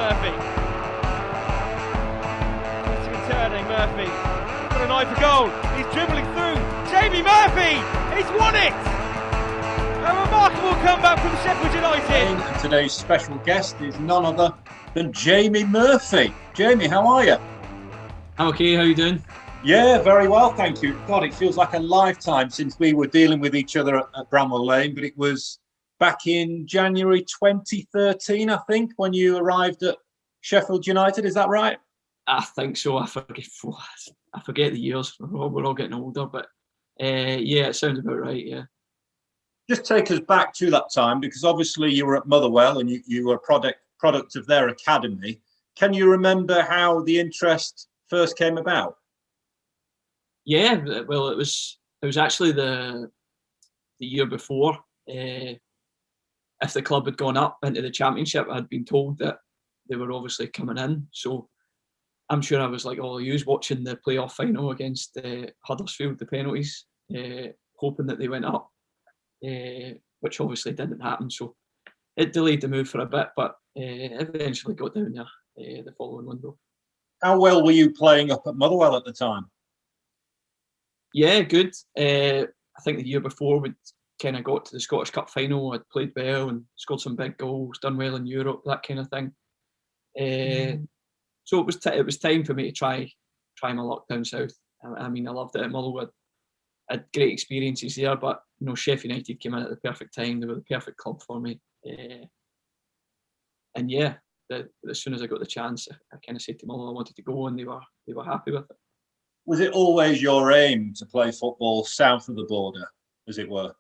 Murphy. Turning Murphy. Got an eye for goal. He's dribbling through. Jamie Murphy! He's won it! A remarkable comeback from Sheffield United. And today's special guest is none other than Jamie Murphy. Jamie, how are you? I'm okay, how are you doing? Yeah, very well, thank you. God, it feels like a lifetime since we were dealing with each other at Bramwell Lane, but it was back in January 2013, I think, when you arrived at Sheffield United. Is that right? I think so. I forget the years. We're all getting older, but yeah, it sounds about right, yeah. Just take us back to that time, because obviously you were at Motherwell and you were a product of their academy. Can you remember how the interest first came about? Yeah, well, it was actually the year before. If the club had gone up into the Championship, I'd been told that they were obviously coming in. So I'm sure I was like all yous watching the playoff final against Huddersfield, the penalties, hoping that they went up, which obviously didn't happen. So it delayed the move for a bit, but eventually got down there the following window. How well were you playing up at Motherwell at the time? Yeah, good. I think the year before we'd kind of got to the Scottish Cup final. I'd played well and scored some big goals, done well in Europe, that kind of thing. So it was time for me to try my luck down south. I mean, I loved it at Motherwell. I had great experiences there, but you know, Sheffield United came in at the perfect time. They were the perfect club for me. And yeah, as soon as I got the chance, I kind of said to Motherwell I wanted to go, and they were happy with it. Was it always your aim to play football south of the border, as it were?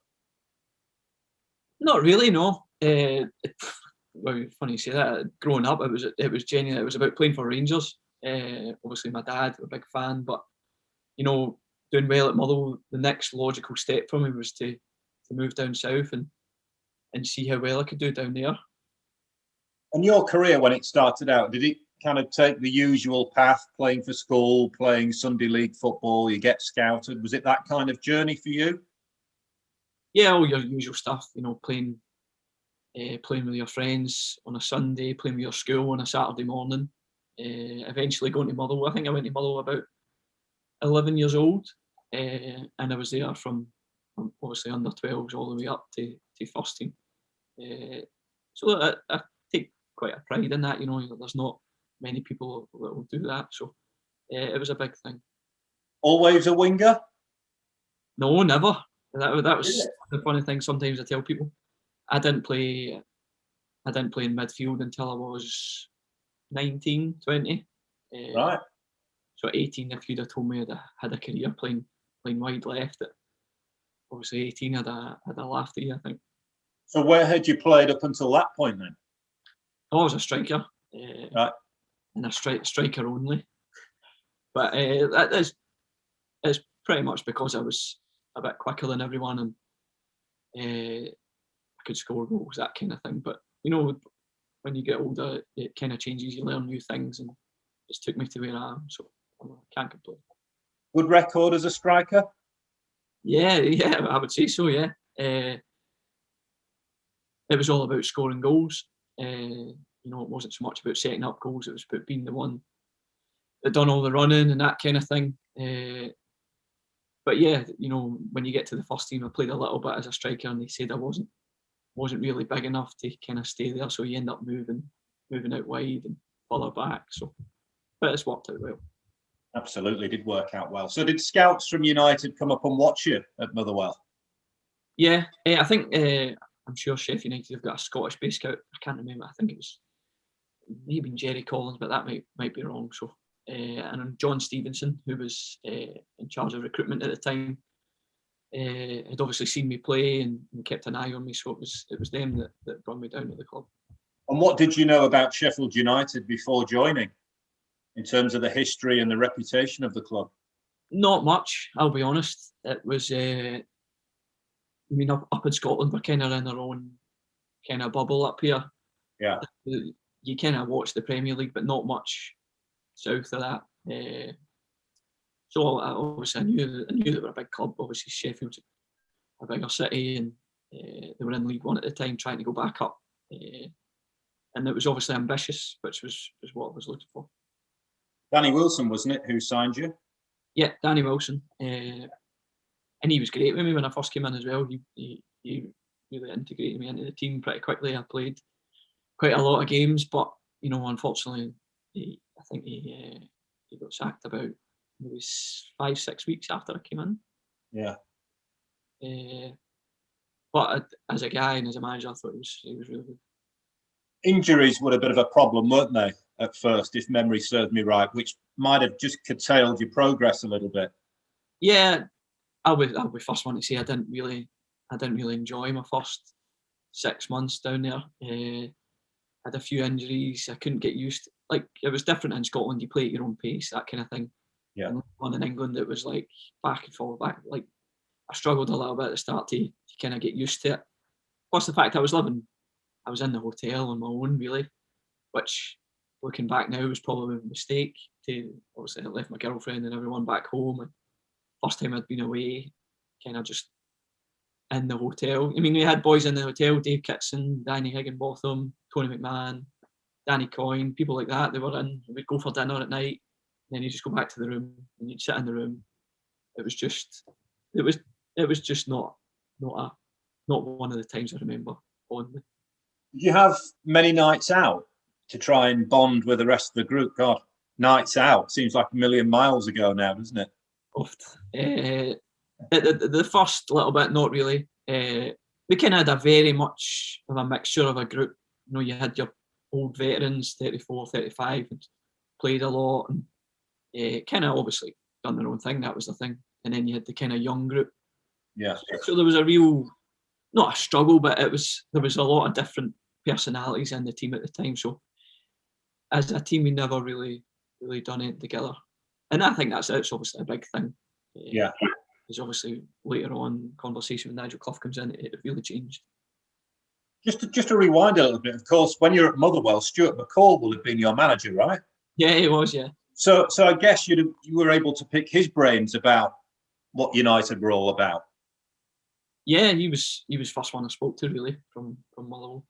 Not really, no. Well, funny you say that. Growing up, it was genuine. It was about playing for Rangers. Obviously, my dad was a big fan, but you know, doing well at Motherwell, the next logical step for me was to move down south and see how well I could do down there. And your career, when it started out, did it kind of take the usual path, playing for school, playing Sunday league football, you get scouted? Was it that kind of journey for you? Yeah, all your usual stuff, you know, playing with your friends on a Sunday, playing with your school on a Saturday morning. Eventually going to Motherwell. I think I went to Motherwell about 11 years old, and I was there from obviously under 12s all the way up to first team. So I take quite a pride in that. You know, there's not many people that will do that. So it was a big thing. Always a winger? No, never. That was the funny thing. Sometimes I tell people I didn't play in midfield until I was 19, 20. Right. So at 18, if you'd have told me I had a career playing wide left, obviously 18, I'd have laughed at you, I think. So where had you played up until that point then? I was a striker. Right. And a striker only. But it's pretty much because I was a bit quicker than everyone, and I could score goals, that kind of thing. But you know, when you get older, it kind of changes. You learn new things, and it's took me to where I am. So I can't complain. Good record as a striker? Yeah, I would say so. Yeah, it was all about scoring goals. You know, it wasn't so much about setting up goals. It was about being the one that done all the running and that kind of thing. But yeah, you know, when you get to the first team, I played a little bit as a striker, and they said I wasn't really big enough to kind of stay there. So you end up moving out wide and further back. So, but it's worked out well. Absolutely, did work out well. So did scouts from United come up and watch you at Motherwell? Yeah, I think I'm sure Sheffield United have got a Scottish-based scout. I can't remember. I think it was maybe Jerry Collins, but that might be wrong. So, and John Stevenson, who was in charge of recruitment at the time, had obviously seen me play and kept an eye on me. So it was them that brought me down to the club. And what did you know about Sheffield United before joining, in terms of the history and the reputation of the club? Not much, I'll be honest. It was, I mean, up in Scotland, we're kind of in our own kind of bubble up here. Yeah. You kind of watch the Premier League, but not much south of that. So obviously I knew they were a big club. Obviously Sheffield's a bigger city, and they were in League One at the time, trying to go back up. and it was obviously ambitious, which was what I was looking for. Danny Wilson, wasn't it, who signed you? Yeah, Danny Wilson, and he was great with me when I first came in as well. He really integrated me into the team pretty quickly. I played quite a lot of games, but unfortunately, I think he got sacked about maybe 5-6 weeks after I came in. Yeah. But as a guy and as a manager, I thought he was really good. Injuries were a bit of a problem, weren't they, at first, if memory serves me right, which might have just curtailed your progress a little bit. Yeah, I'll be first one to say I didn't really enjoy my first 6 months down there. I had a few injuries. I couldn't get used to, like, it was different in Scotland. You play at your own pace, that kind of thing. Yeah. And one in England, it was like back and forth, back. Like, I struggled a little bit at the start to kind of get used to it. Plus the fact I was in the hotel on my own, really, which, looking back now, was probably a mistake. Obviously, I left my girlfriend and everyone back home, and first time I'd been away, kind of just in the hotel. I mean, we had boys in the hotel: Dave Kitson, Danny Higginbotham, Tony McMahon, Danny Coyne, people like that. They were in. We'd go for dinner at night, and then you just go back to the room and you'd sit in the room. It was just not one of the times I remember fondly. Did you have many nights out to try and bond with the rest of the group? God, nights out seems like a million miles ago now, doesn't it? Oft. The first little bit, not really. We kind of had a very much of a mixture of a group. You had your old veterans, 34, 35, and played a lot, and kind of obviously done their own thing. That was the thing. And then you had the kind of young group. Yeah. So there was a real, not a struggle, but there was a lot of different personalities in the team at the time. So as a team, we never really done it together. And I think it's obviously a big thing. Yeah. Because obviously later on, conversation with Nigel Clough comes in, it really changed. Just to rewind a little bit, of course, when you're at Motherwell, Stuart Mccall will have been your manager, right? Yeah, he was, yeah. So I guess you were able to pick his brains about what United were all about. Yeah, he was first one I spoke to, really, from Motherwell.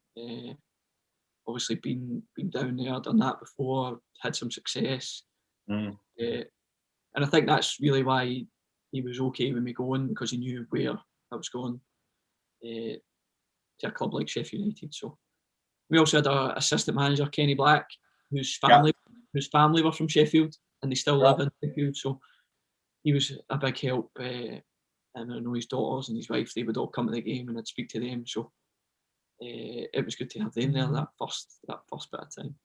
Obviously been down there, done that before, had some success. Mm. And I think that's really why he was okay with me going, because he knew where I was going to a club like Sheffield United. So we also had our assistant manager, Kenny Black, whose family were from Sheffield, and they still live in Sheffield. So he was a big help. And I know his daughters and his wife, they would all come to the game and I'd speak to them. So it was good to have them there that first bit of time.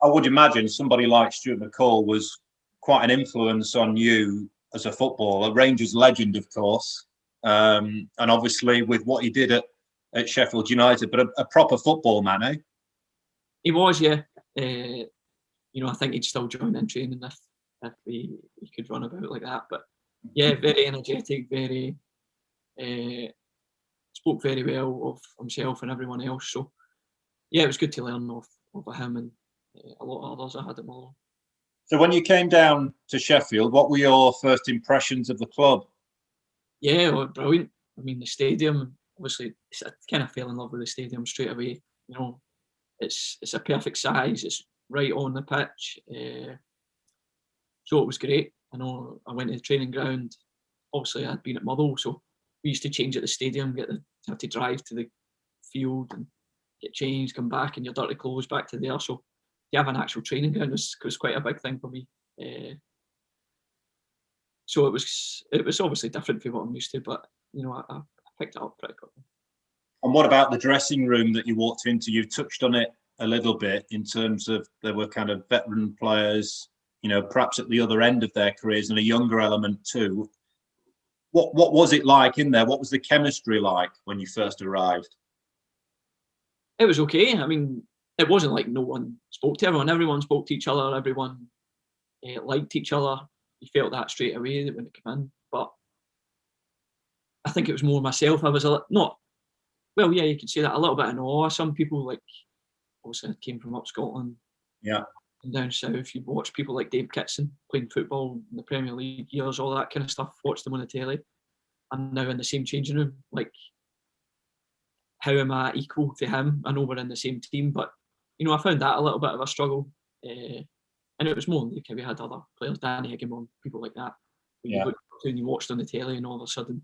I would imagine somebody like Stuart Mccall was quite an influence on you as a footballer, Rangers legend, of course, and obviously with what he did at Sheffield United, but a proper football man, eh? He was, yeah. I think he'd still join in training if he could run about like that. But yeah, very energetic, very spoke very well of himself and everyone else. So yeah, it was good to learn of him and a lot of others I had at Motherwell. So when you came down to Sheffield, what were your first impressions of the club? Yeah, well, brilliant. I mean, the stadium, obviously, I kind of fell in love with the stadium straight away. It's a perfect size. It's right on the pitch. So it was great. I know I went to the training ground. Obviously, I'd been at Motherwell, so we used to change at the stadium, have to drive to the field and get changed, come back in your dirty clothes back to there. So to have an actual training ground was quite a big thing for me. So it was obviously different from what I'm used to, but I picked it up pretty quickly. And what about the dressing room that you walked into? You've touched on it a little bit in terms of there were kind of veteran players, perhaps at the other end of their careers, and a younger element too. What was it like in there? What was the chemistry like when you first arrived? It was okay. I mean, it wasn't like no one spoke to everyone. Everyone spoke to each other. Everyone liked each other. You felt that straight away when it came in. But I think it was more myself. I was you could say that, a little bit in awe. Some people, like, obviously I came from up Scotland. Yeah. And down south, you watch people like Dave Kitson playing football in the Premier League years, all that kind of stuff, watch them on the telly. I'm now in the same changing room. Like, how am I equal to him? I know we're in the same team, but I found that a little bit of a struggle. And it was more like we had other players, Danny Higginbotham, people like that, who you looked up to and you watched on the telly, and all of a sudden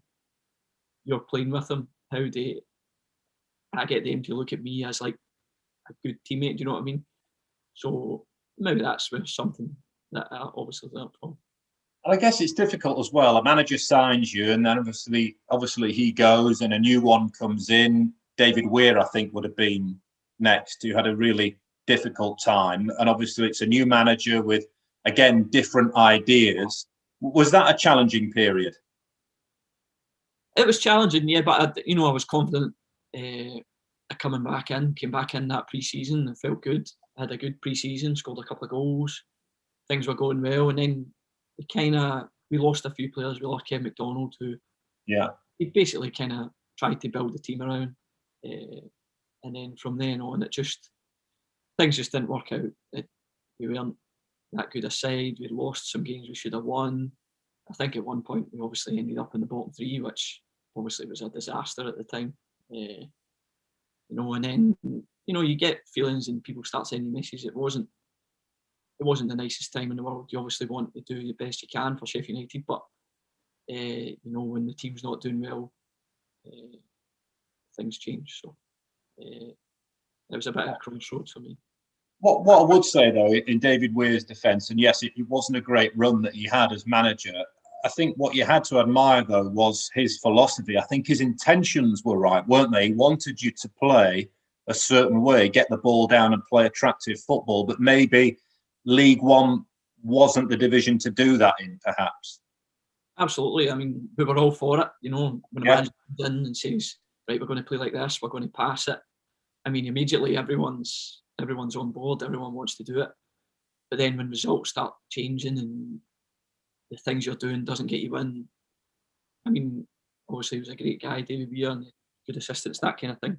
you're playing with them. I get them to look at me as like a good teammate, do you know what I mean? So maybe that's something that I obviously learned from. I guess it's difficult as well. A manager signs you, and then obviously he goes, and a new one comes in. David Weir, I think, would have been next, who had a really difficult time. And obviously, it's a new manager with, again, different ideas. Was that a challenging period? It was challenging, yeah, but I was confident coming back in. Came back in that pre-season and felt good. I had a good pre-season, scored a couple of goals. Things were going well, and then we lost a few players. We lost Kev McDonald, who he basically kind of tried to build the team around, and then from then on, things just didn't work out. We weren't that good a side. We lost some games we should have won. I think at one point we obviously ended up in the bottom three, which obviously was a disaster at the time. And then you get feelings and people start sending messages. It wasn't the nicest time in the world. You obviously want to do the best you can for Sheffield United, but when the team's not doing well, things change. So it was a bit of a crossroads for me. What I would say, though, in David Weir's defence, and yes, it wasn't a great run that he had as manager. I think what you had to admire, though, was his philosophy. I think his intentions were right, weren't they? He wanted you to play a certain way, get the ball down and play attractive football, but maybe League One wasn't the division to do that in, perhaps. Absolutely. I mean, we were all for it. When a manager comes in and says, right, we're going to play like this, we're going to pass it. I mean, immediately everyone's on board, everyone wants to do it. But then when results start changing and the things you're doing doesn't get you in, I mean, obviously he was a great guy, David Weir, and good assistants, that kind of thing.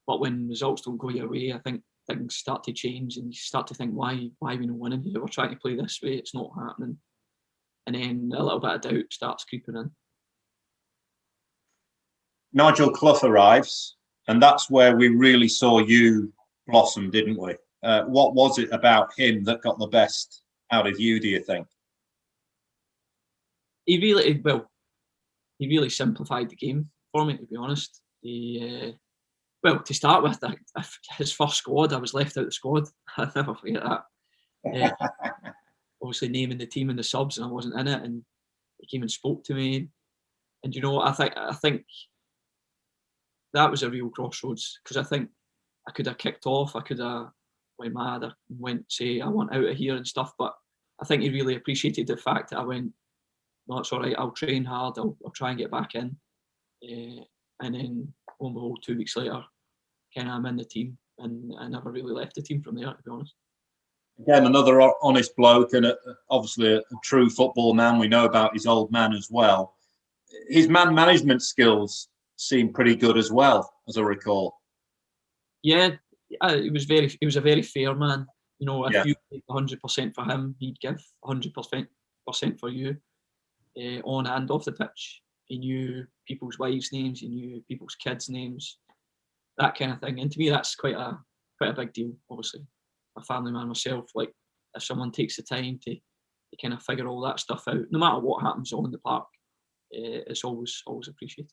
But when results don't go your way, I think things start to change and you start to think, why are we not winning here? We're trying to play this way, it's not happening. And then a little bit of doubt starts creeping in. Nigel Clough arrives, and that's where we really saw you blossom, didn't we? What was it about him that got the best out of you, do you think? He really simplified the game for me, to be honest. To start with, his first squad, I was left out of the squad. I'll never forget that. Obviously naming the team and the subs, and I wasn't in it, and he came and spoke to me. And I think that was a real crossroads, because I think I could have kicked off, I could have went mad, I went say I want out of here and stuff, but I think he really appreciated the fact that I went, no, it's all right, I'll train hard, I'll try and get back in. And then, lo and behold, 2 weeks later, I'm in the team, and I never really left the team from there, to be honest. Again, another honest bloke, and obviously a true football man. We know about his old man as well. His man management skills seem pretty good as well, as I recall. Yeah, he was a very fair man. If you take 100% for him, he'd give 100% for you, on and off the pitch. He knew people's wives' names, he knew people's kids' names, that kind of thing. And to me, that's quite a big deal. Obviously, a family man myself, like if someone takes the time to kind of figure all that stuff out, no matter what happens on the park, it's always appreciated.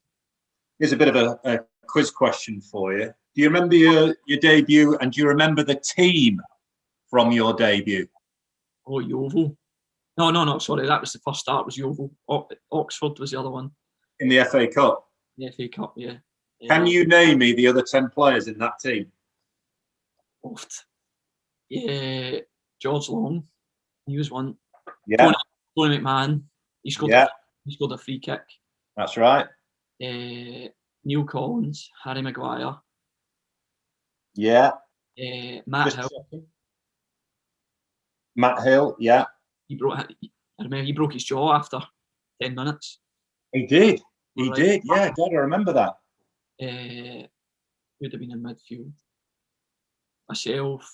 Here's a bit of a quiz question for you. Do you remember your debut, and do you remember the team from your debut? Oh, Yeovil. No, sorry, that was the first start, was Yeovil. Oxford was the other one. In the FA Cup? The FA Cup, yeah. Can you name me the other 10 players in that team? Oft. Yeah, George Long, he was one. Yeah. Tony McMahon, he scored a free kick. That's right. Neil Collins, Harry Maguire. Yeah. Matt Hill. Matt Hill, yeah. I remember he broke his jaw after 10 minutes. He did. Yeah, God, I remember that. Who'd have been in midfield? Myself.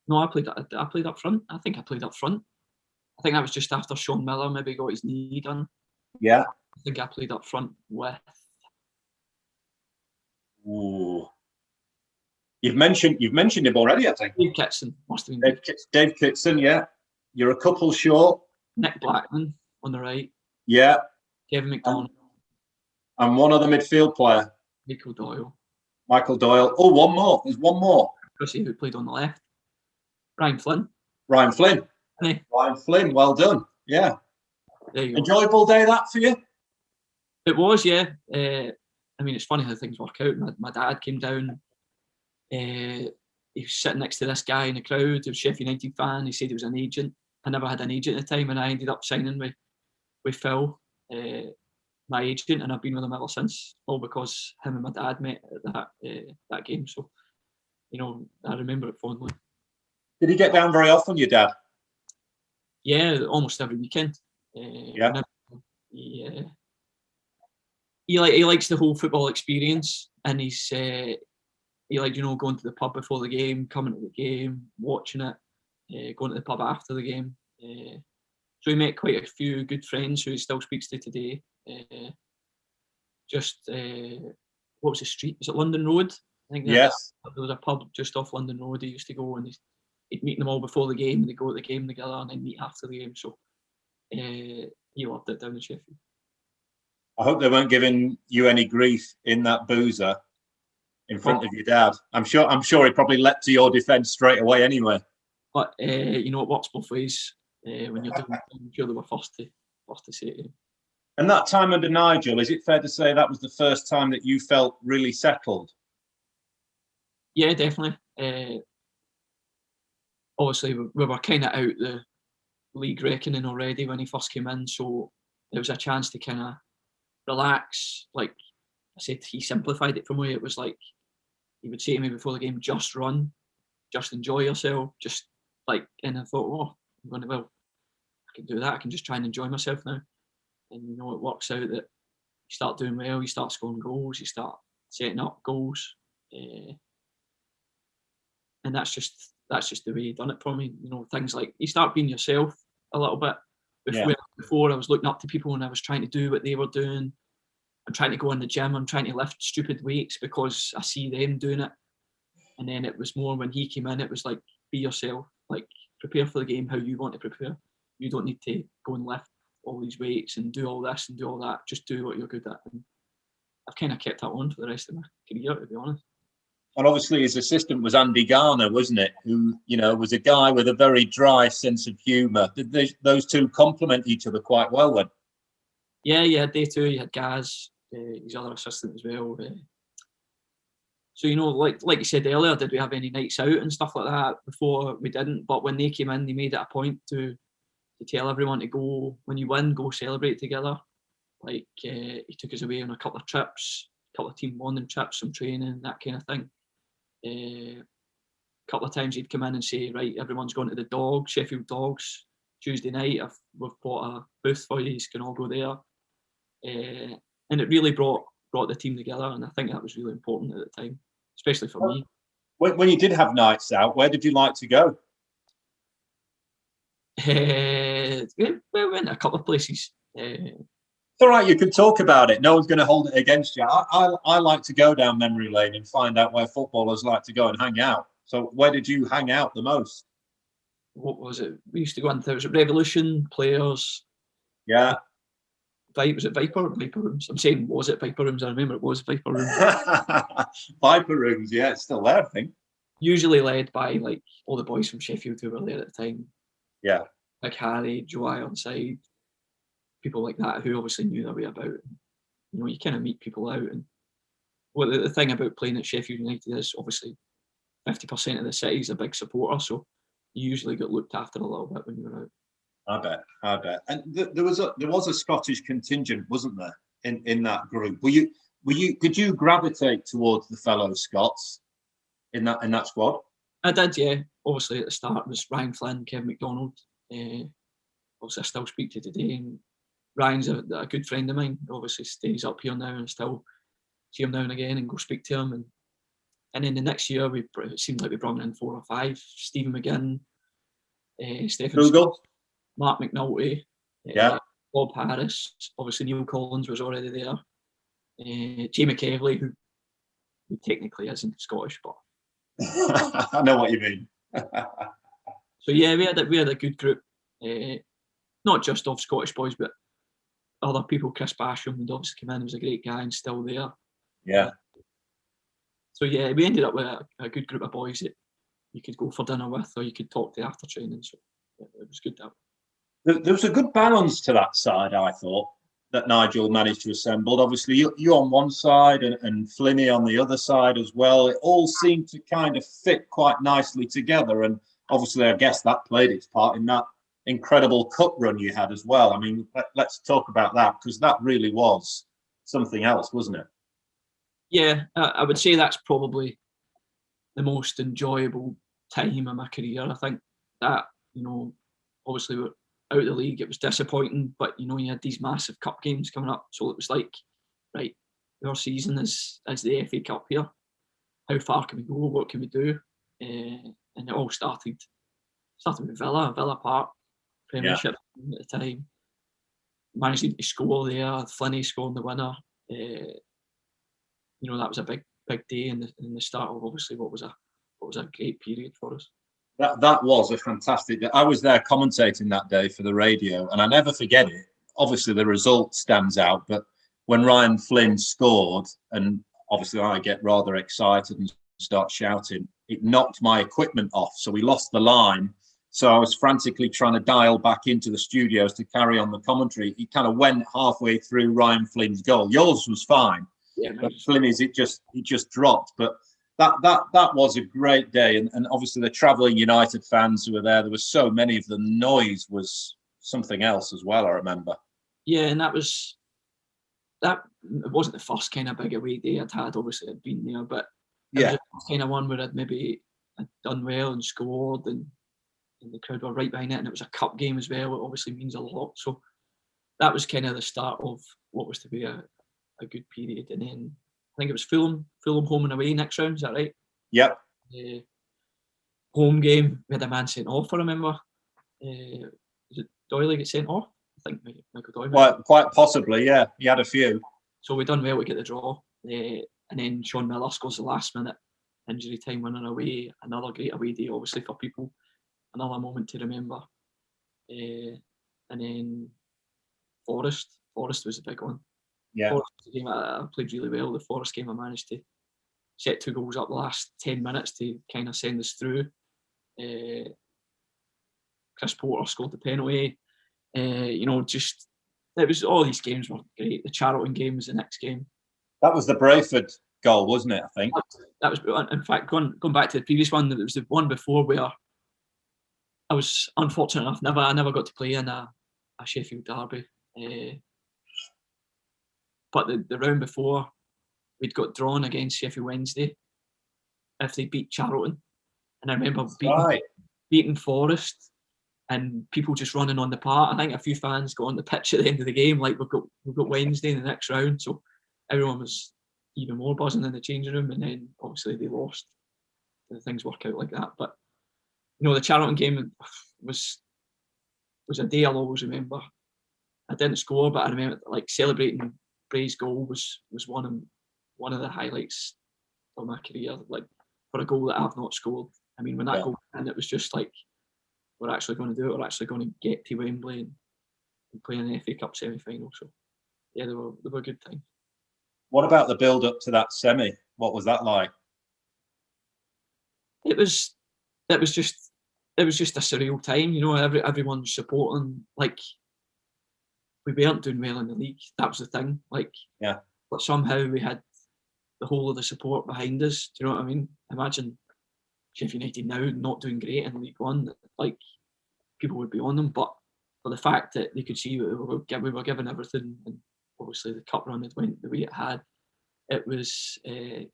No, I played up front. I think I played up front. I think that was just after Sean Miller maybe got his knee done. Yeah. I think I played up front with... Ooh. You've mentioned him already, I think. Dave Kitson must have been Dave Kitson, yeah. You're a couple short. Nick Blackman on the right. Yeah. Kevin McDonald. And one other midfield player. Michael Doyle. Oh, one more. There's one more. Chrissy, who played on the left. Ryan Flynn. Ryan Flynn. Hey. Ryan Flynn, well done. Yeah. There you go. Enjoyable day that for you? It was, yeah. I mean, it's funny how things work out. My dad came down. He was sitting next to this guy in the crowd who was a Sheffield United fan. He said he was an agent. I never had an agent at the time, and I ended up signing with Phil, my agent, and I've been with him ever since. All because him and my dad met at that game. So, you know, I remember it fondly. Did he get down very often, your dad? Yeah, almost every weekend. Yeah. He likes the whole football experience, and he liked, going to the pub before the game, coming to the game, watching it, going to the pub after the game. So he met quite a few good friends who he still speaks to today. What was the street? Was it London Road? I think yes. There was a pub just off London Road. He used to go, and he'd meet them all before the game, and they'd go to the game together, and then meet after the game. So he loved it down in Sheffield. I hope they weren't giving you any grief in that boozer in front of your dad. I'm sure he probably leapt to your defence straight away anyway. But it works both ways. When you're doing it, I'm sure they were first to say it. And that time under Nigel, is it fair to say that was the first time that you felt really settled? Yeah, definitely. Obviously, we were kind of out the league reckoning already when he first came in, so there was a chance to kind of relax. Like I said, he simplified it for me. It was like he would say to me before the game, just run, just enjoy yourself, and I thought, I can do that. I can just try and enjoy myself now. And it works out that you start doing well, you start scoring goals, you start setting up goals, and that's just the way he done it for me. Things like you start being yourself a little bit. Before I was looking up to people and I was trying to do what they were doing. I'm trying to go in the gym. I'm trying to lift stupid weights because I see them doing it. And then it was more when he came in, it was like, be yourself. Like, prepare for the game how you want to prepare. You don't need to go and lift all these weights and do all this and do all that. Just do what you're good at. And I've kind of kept that on for the rest of my career, to be honest. And obviously his assistant was Andy Garner, wasn't it? Who, was a guy with a very dry sense of humour. Did those two complement each other quite well then? Yeah, you had day two, you had Gaz, his other assistant as well. So, like you said earlier, did we have any nights out and stuff like that before? We didn't. But when they came in, they made it a point to tell everyone to go, when you win, go celebrate together. Like, he took us away on a couple of trips, a couple of team bonding trips, some training, that kind of thing. A couple of times he'd come in and say, right, everyone's going to the Dogs, Sheffield Dogs, Tuesday night. We've bought a booth for you, you can all go there. And it really brought the team together, and I think that was really important at the time, especially for me. When you did have nights out, where did you like to go? We went a couple of places. It's all right, you can talk about it. No one's going to hold it against you. I like to go down memory lane and find out where footballers like to go and hang out. So where did you hang out the most? What was it? We used to go into, was it Revolution, Players? Yeah. Was it Viper Rooms? I'm saying, was it Viper Rooms? I remember it was Viper Rooms. Viper Rooms, yeah, it's still there, I think. Usually led by like all the boys from Sheffield who were there at the time. Yeah. Like Harry, Joe Ironside, people like that who obviously knew their way about. You kind of meet people out. And the thing about playing at Sheffield United is obviously 50% of the city's a big supporter, so you usually get looked after a little bit when you're out. I bet. And there was a Scottish contingent, wasn't there, in that group? Did you gravitate towards the fellow Scots in that squad? I did, yeah. Obviously at the start was Ryan Flynn, Kevin McDonald. Obviously I still speak to today, and Ryan's a good friend of mine. Obviously stays up here now and still see him now and again and go speak to him. And then the next year it seemed like we brought in 4 or 5. Stephen McGinn, Stephen Scott, Mark McNulty, Bob Harris. Obviously Neil Collins was already there. Jamie Kevley, who technically isn't Scottish, but I know what you mean. So yeah, we had a good group, not just of Scottish boys, but other people. Chris Basham would obviously come in, he was a great guy and still there. Yeah. So yeah, we ended up with a good group of boys that you could go for dinner with, or you could talk to after training. So it was good. There was a good balance to that side, I thought, that Nigel managed to assemble. Obviously, you on one side and Flinny on the other side as well. It all seemed to kind of fit quite nicely together. And obviously, I guess that played its part in that incredible cup run you had as well. I mean, let's talk about that, because that really was something else, wasn't it? Yeah, I would say that's probably the most enjoyable time of my career. I think that, obviously we're out of the league. It was disappointing, but you had these massive cup games coming up. So it was like, right, our season is the FA Cup here. How far can we go? What can we do? And it all started with Villa Park, Premiership at the time. Managing to score there, Flinny scoring the winner. That was a big day in the start of obviously what was a great period for us. That was a fantastic day. I was there commentating that day for the radio, and I never forget it. Obviously, the result stands out, but when Ryan Flynn scored, and obviously I get rather excited and start shouting, it knocked my equipment off, so we lost the line. So I was frantically trying to dial back into the studios to carry on the commentary. He kind of went halfway through Ryan Flynn's goal. Yours was fine. Yeah, but Flinny's it just dropped. But that was a great day, and obviously the travelling United fans who were there were so many of them. Noise was something else as well, I remember. Yeah, and it wasn't the first kind of big away day I'd had. Obviously, I'd been there, but it was a kind of one where I'd done well and scored, and the crowd were right behind it, and it was a cup game as well. It obviously means a lot. So that was kind of the start of what was to be a good period. And then I think it was Fulham home and away next round. Is that right? Yep. Home game, we had a man sent off. I remember. Is it Doyley get sent off? I think Michael Doyle. Quite possibly, yeah. He had a few. So we done well to get the draw. And then Sean Miller scores the last minute injury time winner away. Another great away day, obviously, for people. Another moment to remember. And then Forest was a big one. Yeah. Forest game I played really well. The Forest game I managed to set 2 goals up the last 10 minutes to kind of send us through. Chris Porter scored the penalty. It was all these games were great. The Charlton game was the next game. That was the Brayford goal, wasn't it? I think that was. In fact, going back to the previous one, there was the one before where I was unfortunate enough. I never got to play in a Sheffield derby. But the round before, we'd got drawn against Sheffield Wednesday if they beat Charlton. And I remember beating Forest and people just running on the park. I think a few fans got on the pitch at the end of the game, like we've got Wednesday in the next round. So everyone was even more buzzing in the changing room. And then obviously they lost. And things work out like that. But the Charlton game was a day I'll always remember. I didn't score, but I remember like celebrating Bray's goal was one of the highlights of my career. Like for a goal that I've not scored. I mean, when that goal and it was just like we're actually going to do it. We're actually going to get to Wembley and play in the FA Cup semi-final. So yeah, they were good times. What about the build up to that semi? What was that like? It was just a surreal time. Everyone was supporting. Like we weren't doing well in the league. That was the thing. But somehow we had the whole of the support behind us. Do you know what I mean? Imagine Sheffield United now not doing great in League One. Like people would be on them, but for the fact that they could see we were given everything, and obviously the cup run had went the way it had, it was it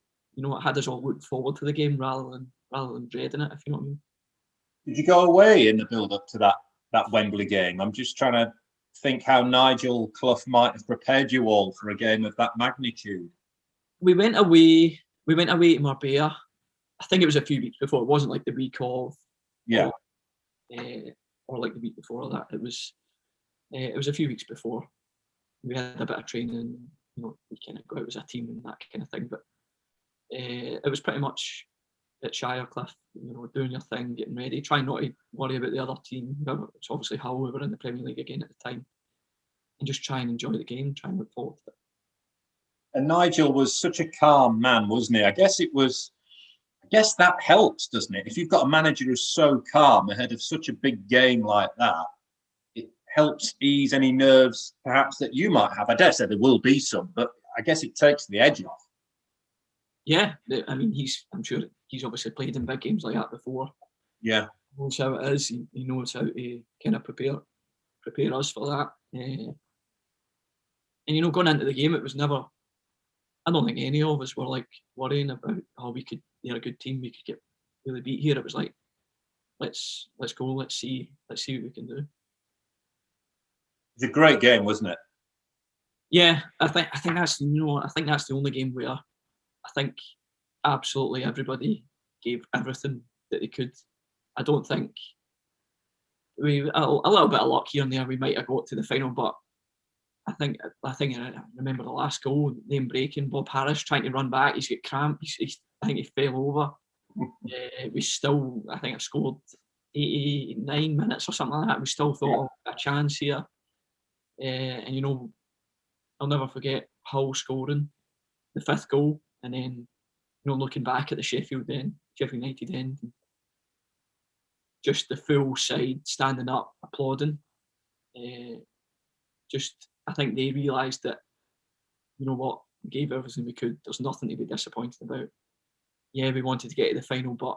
had us all look forward to the game rather than dreading it. If you know what I mean. Did you go away in the build up to that Wembley game? I'm just trying to think how Nigel Clough might have prepared you all for a game of that magnitude. We went away to Marbella. I think it was a few weeks before. It wasn't like the week of. Yeah. Or like the week before that. It was a few weeks before. We had a bit of training. We kind of go out as a team and that kind of thing. But it was pretty much at Shirecliffe, doing your thing, getting ready, trying not to worry about the other team. It's obviously Hull, we were in the Premier League again at the time, and just try and enjoy the game, try and look forward to it. And Nigel was such a calm man, wasn't he? I guess that helps, doesn't it? If you've got a manager who's so calm ahead of such a big game like that, it helps ease any nerves perhaps that you might have. I dare say there will be some, but I guess it takes the edge off. Yeah, I mean, I'm sure he's obviously played in big games like that before. Yeah. He knows how it is. He knows how to kind of prepare us for that. And going into the game, it was never. I don't think any of us were like worrying about they're a good team, we could get really beat here. It was like, let's go, let's see what we can do. It's a great game, wasn't it? Yeah, I think that's the only game where I think absolutely everybody gave everything that they could. I don't think a little bit of luck here and there, we might have got to the final, but I think I remember the last goal, name breaking, Bob Harris trying to run back, he's got cramp, I think he fell over. We still, I think I scored 89 minutes or something like that. We still thought a chance here. And I'll never forget Hull scoring the 5th goal, and then looking back at the Sheffield United end, just the full side standing up applauding. I think they realised that, we gave everything we could. There's nothing to be disappointed about. Yeah, we wanted to get to the final, but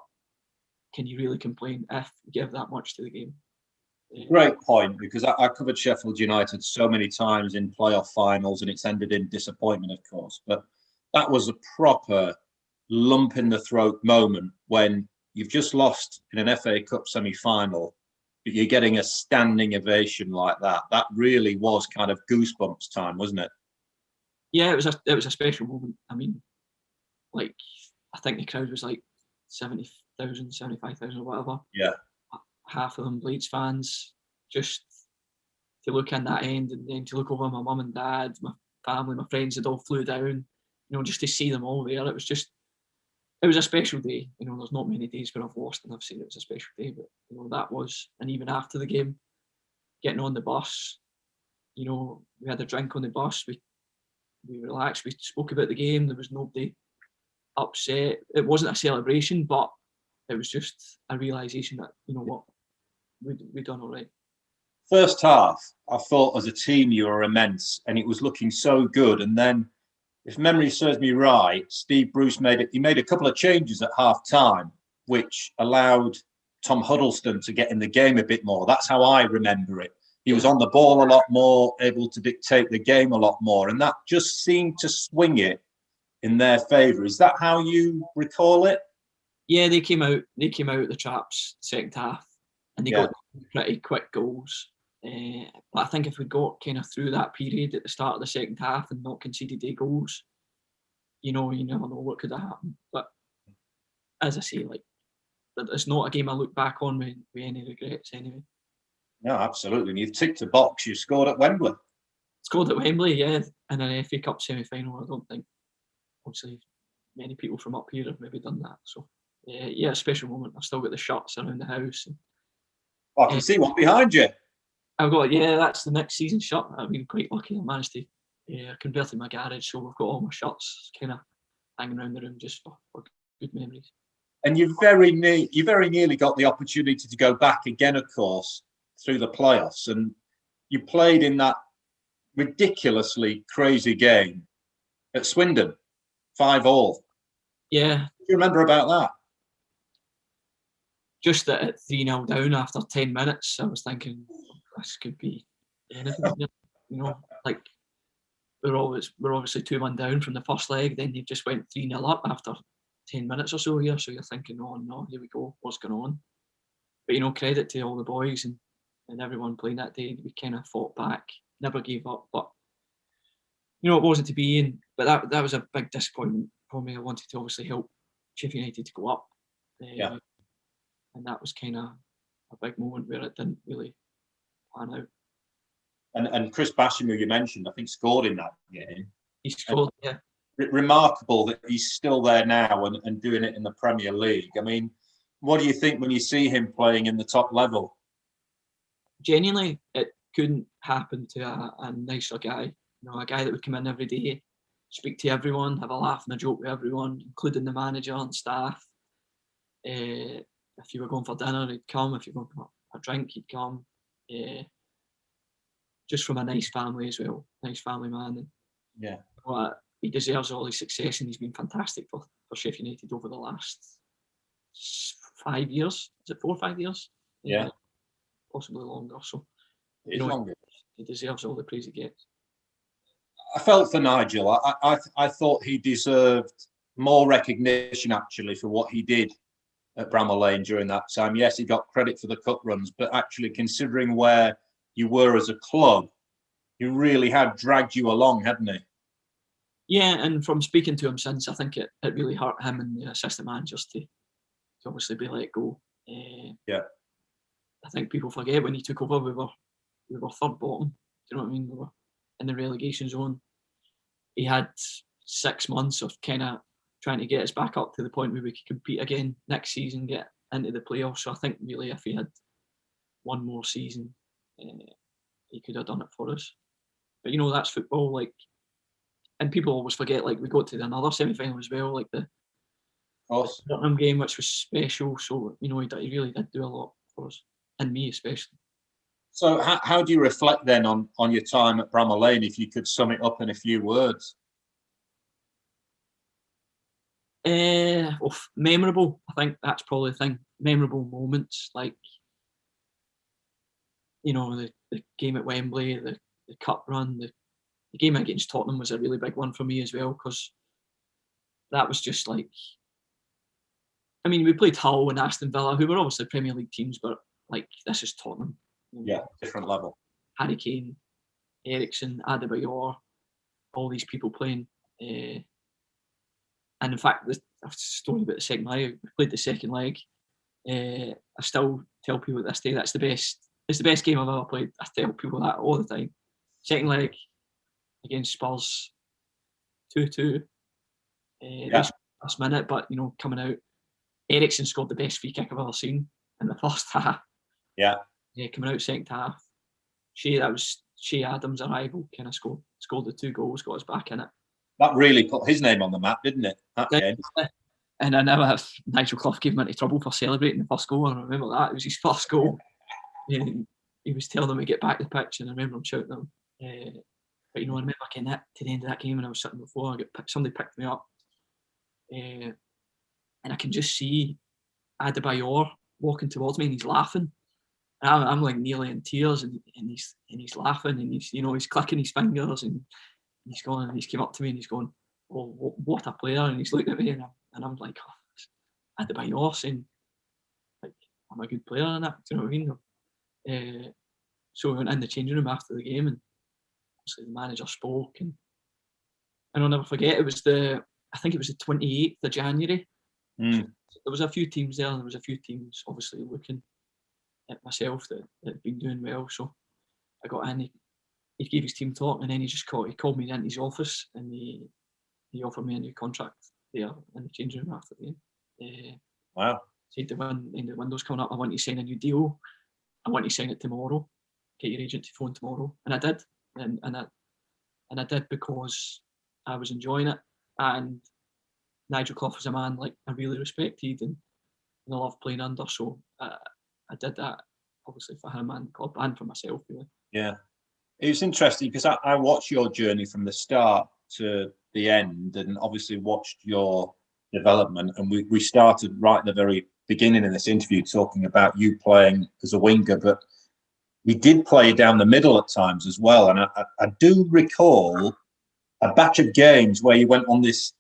can you really complain if we give that much to the game? Great point, because I covered Sheffield United so many times in playoff finals, and it's ended in disappointment, of course. But that was a proper lump in the throat moment when you've just lost in an FA Cup semi-final, but you're getting a standing ovation like that. That really was kind of goosebumps time, wasn't it? Yeah, it was a special moment. I mean, like, I think the crowd was like 70,000, 75,000 or whatever. Yeah. Half of them Blades fans. Just to look in that end, and then to look over my mum and dad, my family, my friends had all flew down, just to see them all there. It was a special day. There's not many days where I've lost and I've seen it was a special day, but that was. And even after the game, getting on the bus, we had a drink on the bus, we relaxed, we spoke about the game, there was nobody upset. It wasn't a celebration, but it was just a realisation that, we'd done all right. First half, I thought as a team you were immense, and it was looking so good. And then, if memory serves me right, Steve Bruce made a couple of changes at half time, which allowed Tom Huddleston to get in the game a bit more. That's how I remember it. He was on the ball a lot more, able to dictate the game a lot more, and that just seemed to swing it in their favour. Is that how you recall it? Yeah, they came out the traps second half, and they got pretty quick goals. But I think if we got kind of through that period at the start of the second half and not conceded 8 goals, you never know what could have happened. But as I say, it's not a game I look back on with any regrets anyway. No, absolutely. And you've ticked a box. You scored at Wembley. Scored at Wembley, yeah, in an FA Cup semi-final. I don't think, obviously, many people from up here have maybe done that. So, yeah, a special moment. I've still got the shirts around the house. I can see one behind you. I've got, that's the next season shirt. I've been quite lucky. I managed to convert in my garage, so I've got all my shirts kind of hanging around the room just for good memories. And you very nearly got the opportunity to go back again, of course, through the playoffs, and you played in that ridiculously crazy game at Swindon, 5-5. Yeah. Do you remember about that? Just at 3-0 down after 10 minutes, I was thinking, this could be anything. We're obviously 2-1 down from the first leg, then you just went 3-0 up after 10 minutes or so here, so you're thinking, oh no, here we go, what's going on? But credit to all the boys and everyone playing that day. We kind of fought back, never gave up, but it wasn't to be. But that was a big disappointment for me. I wanted to obviously help Sheffield United to go up, and that was kind of a big moment where it didn't really pan out. And Chris Basham, who you mentioned, I think scored in that game. He scored, yeah. remarkable that he's still there now and doing it in the Premier League. I mean, what do you think when you see him playing in the top level? Genuinely, it couldn't happen to a nicer guy. You know, a guy that would come in every day, speak to everyone, have a laugh and a joke with everyone, including the manager and staff. If you were going for dinner, he'd come. If you were going for a drink, he'd come. Just from a nice family as well, nice family man. And, yeah, he deserves all his success, and he's been fantastic for Sheffield United over the last 5 years. Is it 4 or 5 years? Yeah, possibly longer. So it's longer. He deserves all the praise he gets. I felt for Nigel. I thought he deserved more recognition actually for what he did at Bramall Lane during that time. Yes, he got credit for the cup runs, but actually considering where you were as a club, he really had dragged you along, hadn't he? Yeah, and from speaking to him since, I think it really hurt him and the assistant managers to obviously be let go. Yeah. I think people forget when he took over, we were third bottom. Do you know what I mean? We were in the relegation zone. He had 6 months of kind of trying to get us back up to the point where we could compete again next season, get into the playoffs. So I think really if he had one more season, he could have done it for us. But you know, that's football. Like, and people always forget. Like, we got to another semi-final as well, like the Tottenham game, which was special. So you know, he really did do a lot for us, and me especially. So how do you reflect then on your time at Bramall Lane, if you could sum it up in a few words? Memorable. I think that's probably the thing. Memorable moments, like, you know, the game at Wembley, the cup run, the game against Tottenham was a really big one for me as well, because that was just like, I mean, we played Hull and Aston Villa, who were obviously Premier League teams, but like, this is Tottenham. Yeah, different level. Harry Kane, Eriksen, Adebayor, all these people playing. And in fact, the story about the second leg, we played the second leg. I still tell people at this day that's the best. It's the best game I've ever played. I tell people that all the time. Second leg against Spurs, 2-2. Last minute, but you know, coming out, Eriksen scored the best free kick I've ever seen in the first half. Yeah. Coming out second half, that was Shea Adams' arrival, kind of scored the 2 goals, got us back in it. That really put his name on the map, didn't it? And I never Nigel Clough gave him into trouble for celebrating the first goal. I remember that. It was his first goal. He was telling them to get back to the pitch, and I remember him shouting at them. But you know, I remember getting that to the end of that game, and I was sitting before somebody picked me up, and I can just see Adebayor walking towards me, and he's laughing. And I'm like nearly in tears, and he's laughing, and he's clicking his fingers, and he's came up to me and he's going, "Oh, what a player!" And he's looking at me, and I'm like, "Oh, Adebayor saying, like, I'm a good player," and that. Do you know what I mean? So we went in the changing room after the game, and obviously the manager spoke, and I'll never forget. I think it was the 28th of January. Mm. There was a few teams there, and there was a few teams obviously looking at myself that had been doing well. So I got in. He gave his team talk, and then he called me into his office, and he offered me a new contract there in the changing room after the game. Wow. Said the window's coming up. I want you to sign a new deal. I want you to sign it tomorrow. Get your agent to phone tomorrow. And I did. And I did because I was enjoying it. And Nigel Clough was a man like I really respected and I loved playing under. So I did that obviously for him and the club and for myself, really. Yeah. It was interesting because I watched your journey from the start to the end, and obviously watched your development. And we started right at the very beginning of this interview talking about you playing as a winger, but you did play down the middle at times as well. And I do recall a batch of games where you went on this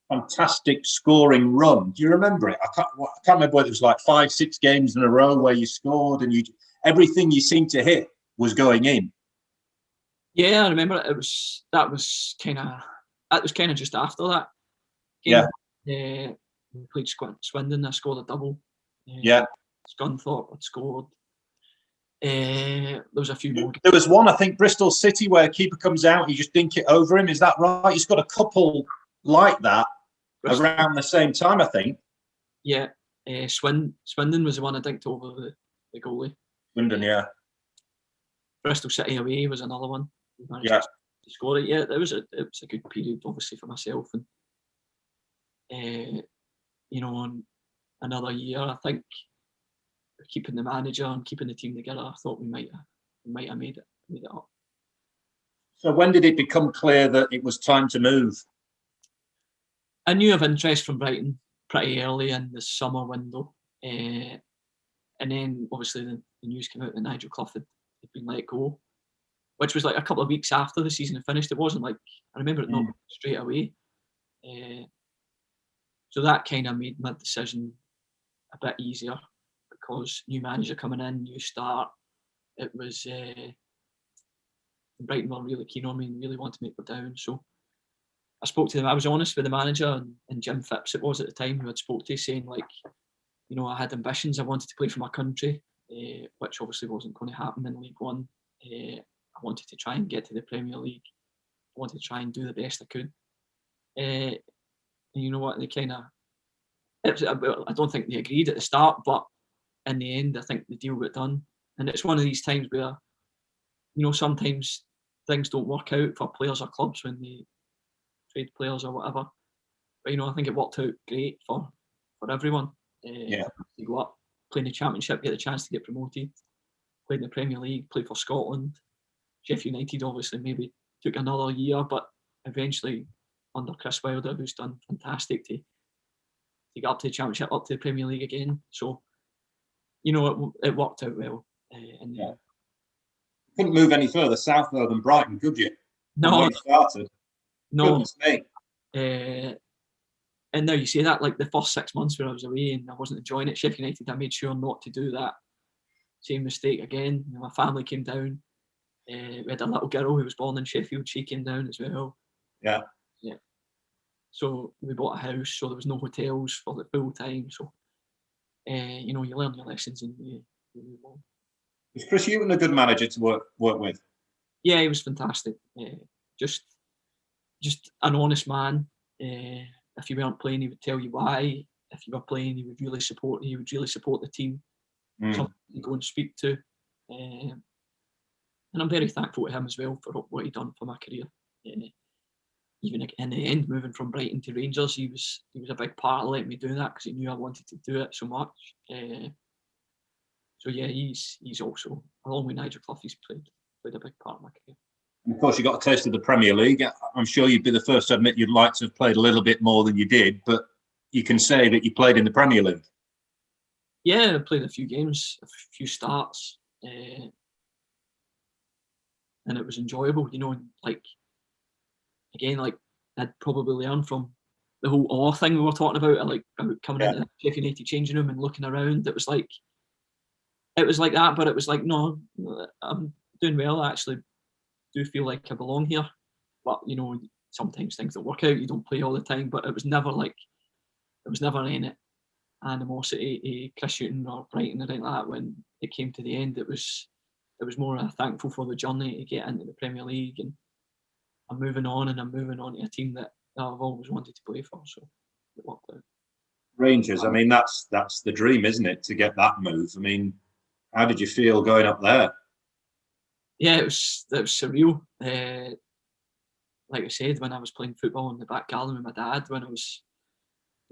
fantastic scoring run. Do you remember it? I can't remember whether it was like 5-6 games in a row where you scored and everything you seemed to hit was going in. Yeah, I remember it. That was kind of just after that game. Yeah. We played Swindon. I scored a double. Yeah. Scunthorpe had scored. There was a few more. There was one, I think, Bristol City, where a keeper comes out, you just dink it over him. Is that right? He's got a couple like that Bristol. around the same time, I think. Yeah, Swindon was the one I dinked over the goalie. Swindon, yeah. Bristol City away was another one. We managed Yeah. to score it. Yeah, it was a good period, obviously, for myself, and on another year, I think keeping the manager and keeping the team together, I thought we might have made it up. So when did it become clear that it was time to move? I knew of interest from Brighton pretty early in the summer window, and then obviously the news came out that Nigel Clough had been let go, which was like a couple of weeks after the season had finished. It wasn't like, I remember it not straight away. So that kind of made my decision a bit easier, because new manager coming in, new start. It was Brighton were really keen on me and really wanted to make me down. So I spoke to them. I was honest with the manager and Jim Phipps, it was at the time, who I'd spoke to, saying like, I had ambitions. I wanted to play for my country, which obviously wasn't going to happen in League One. I wanted to try and get to the Premier League. I wanted to try and do the best I could. And you know what? They kind of, I don't think they agreed at the start, but in the end, I think the deal got done. And it's one of these times where, sometimes things don't work out for players or clubs when they trade players or whatever. But, I think it worked out great for everyone. Yeah. To go up, play in the Championship, get the chance to get promoted, play in the Premier League, play for Scotland. Sheffield United obviously maybe took another year, but eventually under Chris Wilder, who's done fantastic to get up to the Championship, up to the Premier League again. So, it worked out well. Yeah. Couldn't move any further south though than Brighton, could you? No, When you started. no. Goodness me. And now you say that, like the first 6 months where I was away and I wasn't enjoying it, Sheffield United, I made sure not to do that same mistake again. My family came down. We had a little girl who was born in Sheffield. She came down as well. Yeah. Yeah. So we bought a house, so there was no hotels for the full time. So, you learn your lessons and you move on. Was Chris Hughton a good manager to work with? Yeah, he was fantastic. Just an honest man. If you weren't playing, he would tell you why. If you were playing, he would really support the team. Something to go and speak to. And I'm very thankful to him as well for what he done for my career. Even in the end, moving from Brighton to Rangers, he was a big part of letting me do that because he knew I wanted to do it so much. So yeah, he's also, along with Nigel Clough, he's played a big part of my career. And of course, you got a taste of the Premier League. I'm sure you'd be the first to admit you'd like to have played a little bit more than you did, but you can say that you played in the Premier League. Yeah, I played a few games, a few starts, and it was enjoyable. Like I'd probably learned from the whole awe thing we were talking about, about coming into the Sheffield United changing room and looking around. It was like that, but it was like, no, I'm doing well. I actually do feel like I belong here. But sometimes things don't work out. You don't play all the time, but it was never any animosity, Chris Hughton or Brighton or anything like that. When it came to the end, it was more thankful for the journey to get into the Premier League, and I'm moving on to a team that I've always wanted to play for. So it worked out. Rangers, I mean, that's the dream, isn't it, to get that move? I mean, how did you feel going up there? Yeah, it was surreal. Like I said, when I was playing football in the back garden with my dad when I was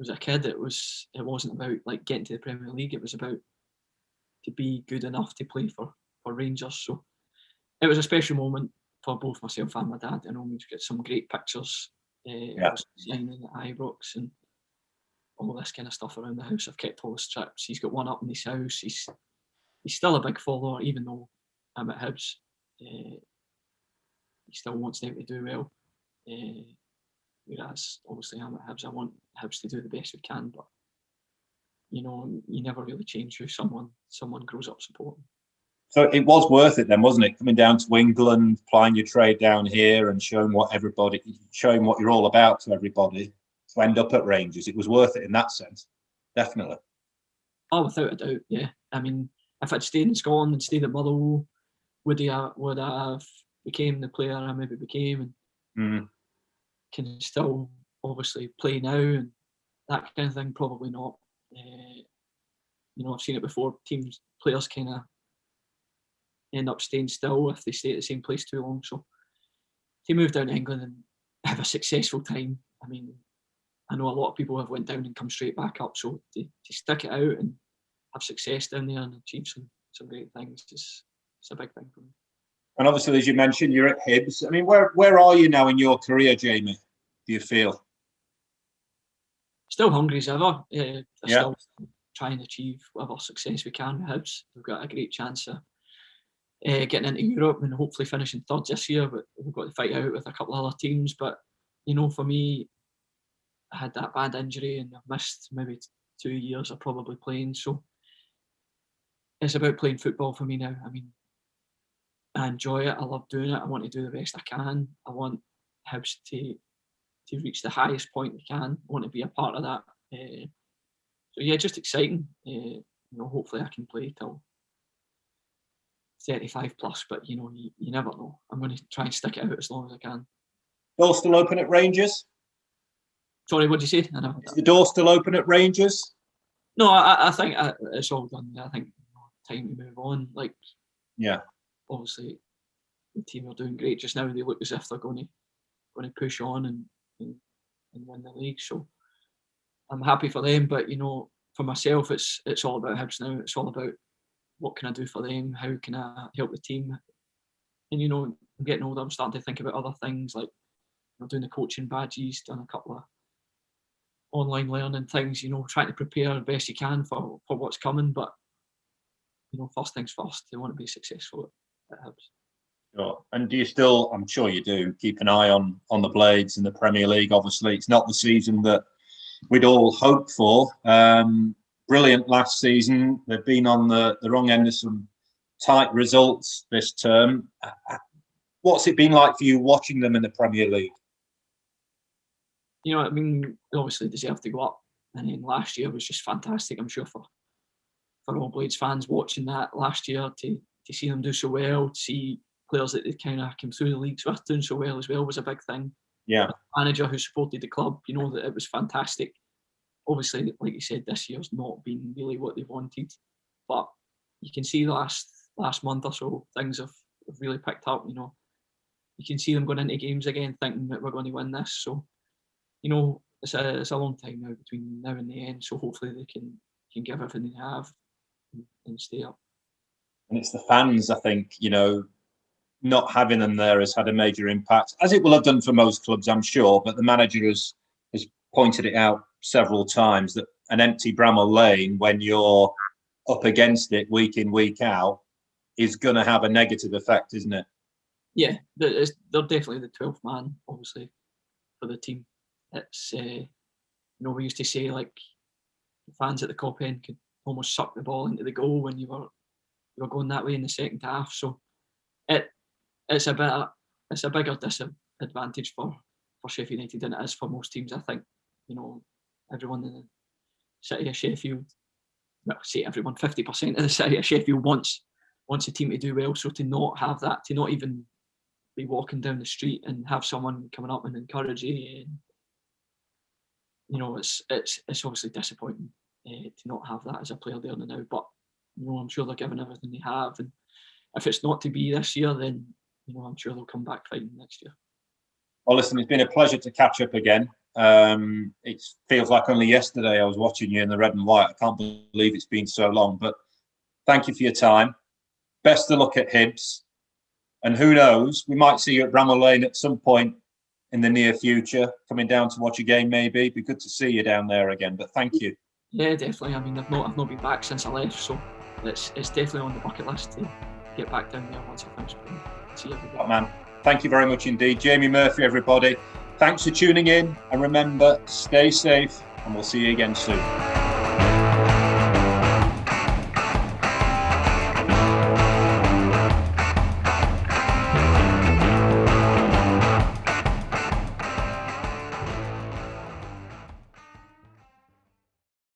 a kid, it wasn't about like getting to the Premier League. It was about to be good enough to play for Rangers. So it was a special moment for both myself and my dad. We get some great pictures. Signing at Ibrox and all this kind of stuff around the house. I've kept all the strips. He's got one up in his house. He's still a big follower, even though I'm at Hibs. He still wants them to do well. Whereas obviously I'm at Hibs. I want Hibs to do the best we can, but you never really change who someone grows up supporting. So it was worth it then, wasn't it? Coming down to England, plying your trade down here, and showing what you're all about to everybody, to end up at Rangers. It was worth it in that sense, definitely. Oh, without a doubt, yeah. I mean, if I'd stayed in Scotland and stayed at Motherwell, would I have became the player I maybe became, and can still obviously play now and that kind of thing? Probably not. I've seen it before. Players kind of end up staying still if they stay at the same place too long. So to move down to England and have a successful time, I mean, I know a lot of people have went down and come straight back up. So to stick it out and have success down there and achieve some great things, it's a big thing for me. And obviously, as you mentioned, you're at Hibs. I mean, where are you now in your career, Jamie, do you feel? Still hungry as ever. Still try and achieve whatever success we can with Hibs. We've got a great chance of getting into Europe and hopefully finishing third this year, but we've got to fight out with a couple of other teams. But, for me, I had that bad injury and I've missed maybe 2 years of probably playing. So it's about playing football for me now. I mean, I enjoy it. I love doing it. I want to do the best I can. I want Hibs to reach the highest point we can. I want to be a part of that. So yeah, just exciting. Hopefully I can play till 35 plus, but you never know. I'm going to try and stick it out as long as I can. Door still open at Rangers? Sorry, what did you say? I know. Is the door still open at Rangers? No, I think it's all done. I think time to move on. Obviously the team are doing great just now. They look as if they're going to push on and win the league. So I'm happy for them. But for myself, it's all about Hibs now. It's all about what can I do for them? How can I help the team? And I'm getting older. I'm starting to think about other things like doing the coaching badges, done a couple of online learning things. Trying to prepare the best you can for what's coming. But first things first. They want to be successful at Hibs. Sure. And do you still, I'm sure you do, keep an eye on the Blades in the Premier League? Obviously, it's not the season that we'd all hoped for. Brilliant last season. They've been on the wrong end of some tight results this term. What's it been like for you watching them in the Premier League? Obviously deserve to go up. And then last year was just fantastic. I'm sure for all Blades fans watching that last year, to see them do so well, to see players that they kind of came through the leagues with doing so well as well was a big thing. Yeah. The manager who supported the club, that it was fantastic. Obviously, like you said, this year's not been really what they wanted, but you can see the last month or so things have really picked up. You can see them going into games again thinking that we're going to win this. So, it's a long time now between now and the end. So hopefully they can give everything they have and stay up. And it's the fans, I think, not having them there has had a major impact, as it will have done for most clubs, I'm sure. But the manager has pointed it out several times that an empty Bramall Lane, when you're up against it week in, week out, is going to have a negative effect, isn't it? Yeah, they're definitely the 12th man, obviously, for the team. It's, we used to say, like, the fans at the Cop End could almost suck the ball into the goal when you were going that way in the second half. So it's a bigger disadvantage for Sheffield United than it is for most teams, I think. Everyone in the city of Sheffield, well, say everyone, 50% of the city of Sheffield wants a team to do well. So to not have that, to not even be walking down the street and have someone coming up and encourage you, it's obviously disappointing to not have that as a player there now. But I'm sure they're giving everything they have, and if it's not to be this year, then I'm sure they'll come back fighting next year. Well, listen, it's been a pleasure to catch up again. It feels like only yesterday I was watching you in the red and white. I can't believe it's been so long, but thank you for your time. Best of luck at Hibs. And who knows, we might see you at Bramall Lane at some point in the near future, coming down to watch a game maybe. It'd be good to see you down there again, but thank you. Yeah, definitely. I mean, I've not been back since I left, so it's definitely on the bucket list to get back down there once I finish playing. See everybody. Oh, man, thank you very much indeed. Jamie Murphy, everybody. Thanks for tuning in, and remember, stay safe, and we'll see you again soon.